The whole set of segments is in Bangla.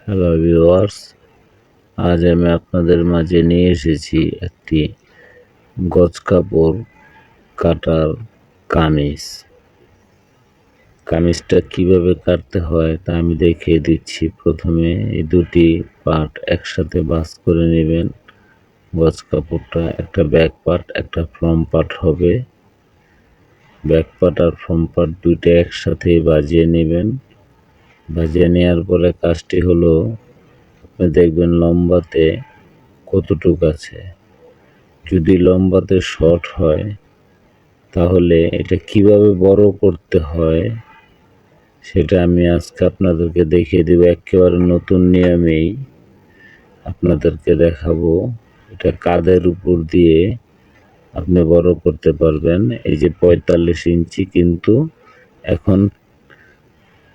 হ্যালো ভিউয়ার্স, আজ আমি আপনাদের মাঝে নিয়ে এসেছি একটি গজ কাপড় কাটার কামিজ। কামিজটা কিভাবে কাটতে হয় তা আমি দেখিয়ে দিচ্ছি। প্রথমে এই দুটি পার্ট একসাথে ভাঁজ করে নেবেন। গজ কাপড়টা একটা ব্যাক পার্ট একটা ফ্রন্ট পার্ট হবে। ব্যাক পার্ট আর ফ্রন্ট পার্ট দুইটা একসাথে ভাজিয়ে নেবেন। ভাজিয়ে নেওয়ার পরে কাজটি হলো, আপনি দেখবেন লম্বাতে কতটুক আছে। যদি লম্বাতে শর্ট হয় তাহলে এটা কিভাবে বড় করতে হয় সেটা আমি আজকে আপনাদেরকে দেখিয়ে দেব। একেবারে নতুন নিয়মেই আপনাদেরকে দেখাবো। এটা কাঁধের উপর দিয়ে আপনি বড় করতে পারবেন। এই যে ৪৫ ইঞ্চি, কিন্তু এখন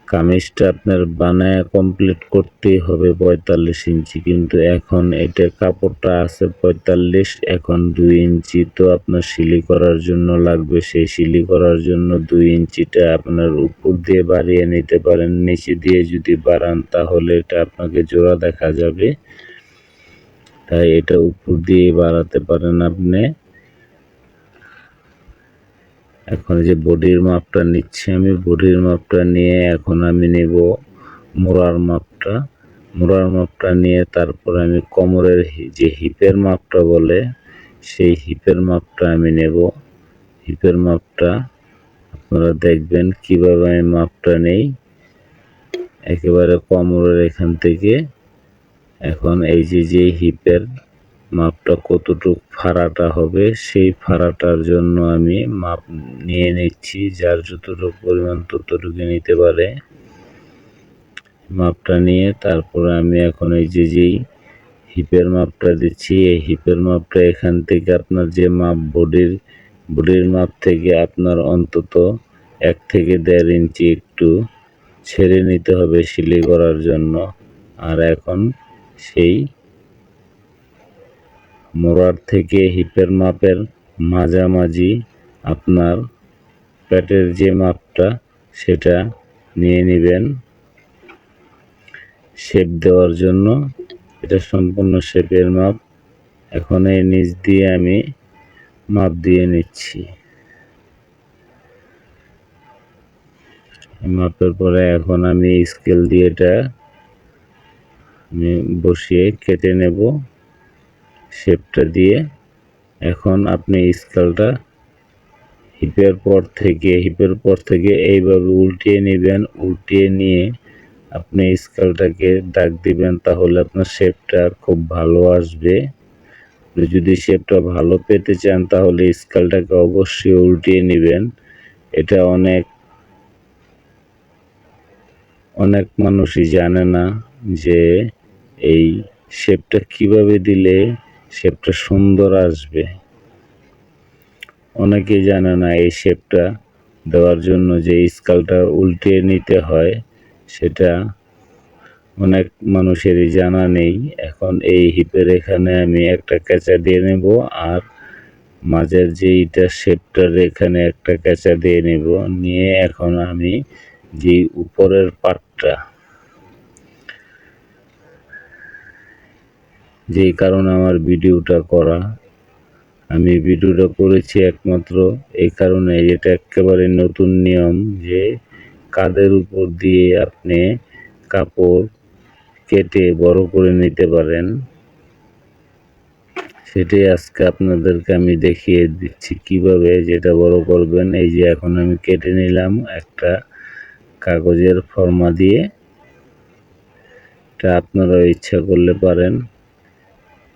কামিজটা আপনার বানায় কমপ্লিট করতেই হবে ৪৫ ইঞ্চি, কিন্তু এখন এটা কাপড়টা আছে ৪৫, এখন ২ ইঞ্চি তো আপনার সিলি করার জন্য লাগবে। সেই সিলি করার জন্য ২ ইঞ্চিটা আপনার উপর দিয়ে বাড়িয়ে নিতে পারেন। নিচে দিয়ে যদি বাড়ান তাহলে এটা আপনাকে জোড়া দেখা যাবে, তাই এটা উপর দিয়ে বাড়াতে পারেন আপনি। এখন যে বডির মাপটা নিচ্ছি আমি, বডির মাপটা নিয়ে এখন আমি নেব মোড়ার মাপটা। মোড়ার মাপটা নিয়ে তারপর আমি কোমরের যে হিপের মাপটা বলে সেই হিপের মাপটা আমি নেব। হিপের মাপটা আপনারা দেখবেন কিভাবে আমি মাপটা নেই। একেবারে কোমরের এখান থেকে এখন এই যে হিপের মাপটা কতটুক ফাড়াটা হবে সেই ফাড়াটার জন্য আমি মাপ নিয়ে নিচ্ছি। যার যতটুকু পরিমাণ ততটুকু নিতে পারে। মাপটা নিয়ে তারপরে আমি এখন এই যেই হিপের মাপটা দিচ্ছি, এই হিপের মাপটা এখান থেকে আপনার যে মাপ বডির মাপ থেকে আপনার অন্তত ১ থেকে ১.৫ ইঞ্চি একটু ছেড়ে নিতে হবে সিলি করার জন্য। আর এখন সেই মোড়ার থেকে হিপের মাপের মাঝামাঝি আপনার পেটের যে মাপটা সেটা নিয়ে নেবেন শেপ দেওয়ার জন্য। এটা সম্পূর্ণ শেপের মাপ। এখন এই নিচ দিয়ে আমি মাপ দিয়ে নিচ্ছি। মাপের পরে এখন আমি স্কেল দিয়ে এটা আমি বসিয়ে কেটে নেব শেপটা দিয়ে। এখন আপনি স্কেলটা হিপের পর থেকে এইভাবে উল্টিয়ে নেবেন। উল্টিয়ে নিয়ে আপনি স্কেলটাকে দাগ দিবেন, তাহলে আপনার শেপটা খুব ভালো আসবে। যদি শেপটা ভালো পেতে চান তাহলে স্কেলটাকে অবশ্যই উল্টিয়ে নেবেন। এটা অনেক মানুষই জানে না যে এই শেপটা কিভাবে দিলে শেপটা সুন্দর আসবে। অনেকেই জানে না এই শেপটা দেওয়ার জন্য যে স্কেলটা উল্টিয়ে নিতে হয়, সেটা অনেক মানুষেরই জানা নেই। এখন এই হিপের এখানে আমি একটা কেঁচা দিয়ে নেব, আর মাঝের যে ইটার শেপটার এখানে একটা কেঁচা দিয়ে নেব। নিয়ে এখন আমি যে উপরের পাটটা, যেই কারণে আমার ভিডিওটা করা, আমি ভিডিওটা করেছি একমাত্র এই কারণে, এটা একেবারে নতুন নিয়ম যে কাঁধের উপর দিয়ে আপনি কাপড় কেটে বড় করে নিতে পারেন। সেটাই আজকে আপনাদেরকে আমি দেখিয়ে দিচ্ছি কিভাবে যেটা বড় করবেন। এই যে এখন আমি কেটে নিলাম একটা কাগজের ফর্মা দিয়ে। এটা আপনারা ইচ্ছা করলে পারেন।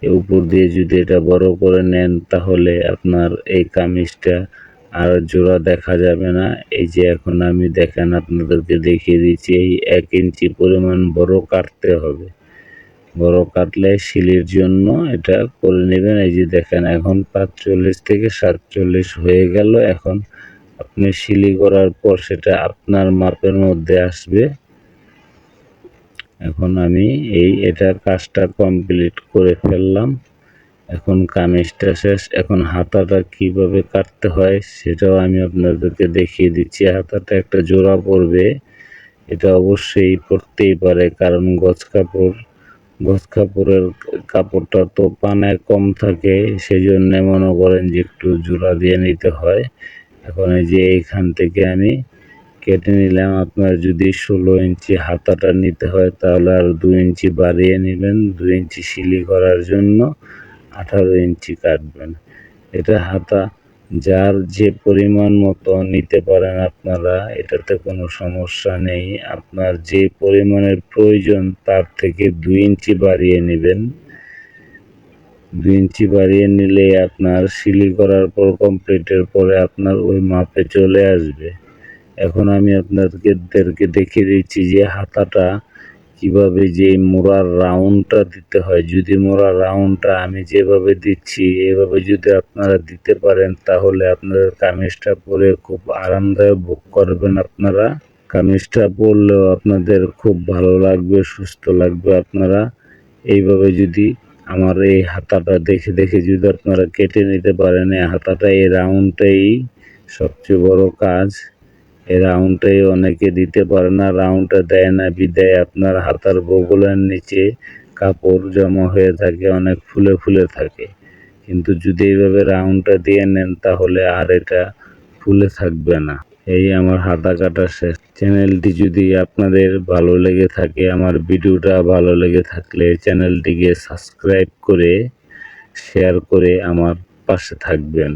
উপর দিয়ে যদি এটা বড় করে নেন তাহলে আপনার এই কামিজটা আর জোড়া দেখা যাবে না। এই যে এখন আমি দেখেন আপনাদেরকে দেখিয়ে দিচ্ছি, এই ১ ইঞ্চি পরিমাণ বড় কাটতে হবে। বড় কাটলে সিলির জন্য এটা করে নেবেন। এই যে দেখেন এখন ৪৫ থেকে ৪৭ হয়ে গেল। এখন আপনি সিলি করার পর সেটা আপনার মাপের মধ্যে আসবে। এখন আমি এটার কাজটা কমপ্লিট করে ফেললাম। এখন কামিজটা শেষ। এখন হাতাটা কিভাবে কাটতে হয় সেটাও আমি আপনাদেরকে দেখিয়ে দিচ্ছি। হাতাটা একটা জোড়া পড়বে, এটা অবশ্যই পরতেই পারে, কারণ গজ কাপড়ের কাপড়টা তো পানায় কম থাকে, সেই জন্য মনে করেন যে একটু জোড়া দিয়ে নিতে হয়। এখন এই যে এইখান থেকে আমি কেটে নিলাম। আপনার যদি 16 ইঞ্চি হাতাটা নিতে হয় তাহলে আর 2 ইঞ্চি বাড়িয়ে নেবেন, 2 ইঞ্চি সিলি করার জন্য 18 ইঞ্চি কাটবেন। এটা হাতা যার যে পরিমাণ মতো নিতে পারেন আপনারা, এটাতে কোনো সমস্যা নেই। আপনার যে পরিমাণের প্রয়োজন তার থেকে 2 ইঞ্চি বাড়িয়ে নেবেন। 2 ইঞ্চি বাড়িয়ে নিলে আপনার সিলি করার পর কমপ্লিটের পরে আপনার ওই মাপে চলে আসবে। এখন আমি আপনাদেরকে দেখিয়ে দিচ্ছি যে হাতাটা কিভাবে যে মোড়ার রাউন্ডটা দিতে হয়। যদি মোড়ার রাউন্ডটা আমি যেভাবে দিচ্ছি এভাবে যদি আপনারা দিতে পারেন তাহলে আপনাদের কামিজটা পরে খুব আরামদায়ক বোধ করবেন। আপনারা কামিজটা পরলেও আপনাদের খুব ভালো লাগবে, সুস্থ লাগবে। আপনারা এইভাবে যদি আমার এই হাতাটা দেখে দেখে যদি আপনারা কেটে নিতে পারেন, এই হাতাটা এই রাউন্ডটাই সবচেয়ে বড় কাজ। এই রাউন্ডটাই অনেকে দিতে পারে না, রাউন্ডটা দেয় না বিদায় আপনার হাতার বগলের নিচে কাপড় জমা হয়ে থাকে, অনেক ফুলে ফুলে থাকে। কিন্তু যদি এইভাবে রাউন্ডটা দিয়ে নেন তাহলে আর এটা ফুলে থাকবে না। এই আমার হাতা কাটা শেষ। চ্যানেলটি যদি আপনাদের ভালো লেগে থাকে, আমার ভিডিওটা ভালো লেগে থাকলে চ্যানেলটিকে সাবস্ক্রাইব করে শেয়ার করে আমার পাশে থাকবেন।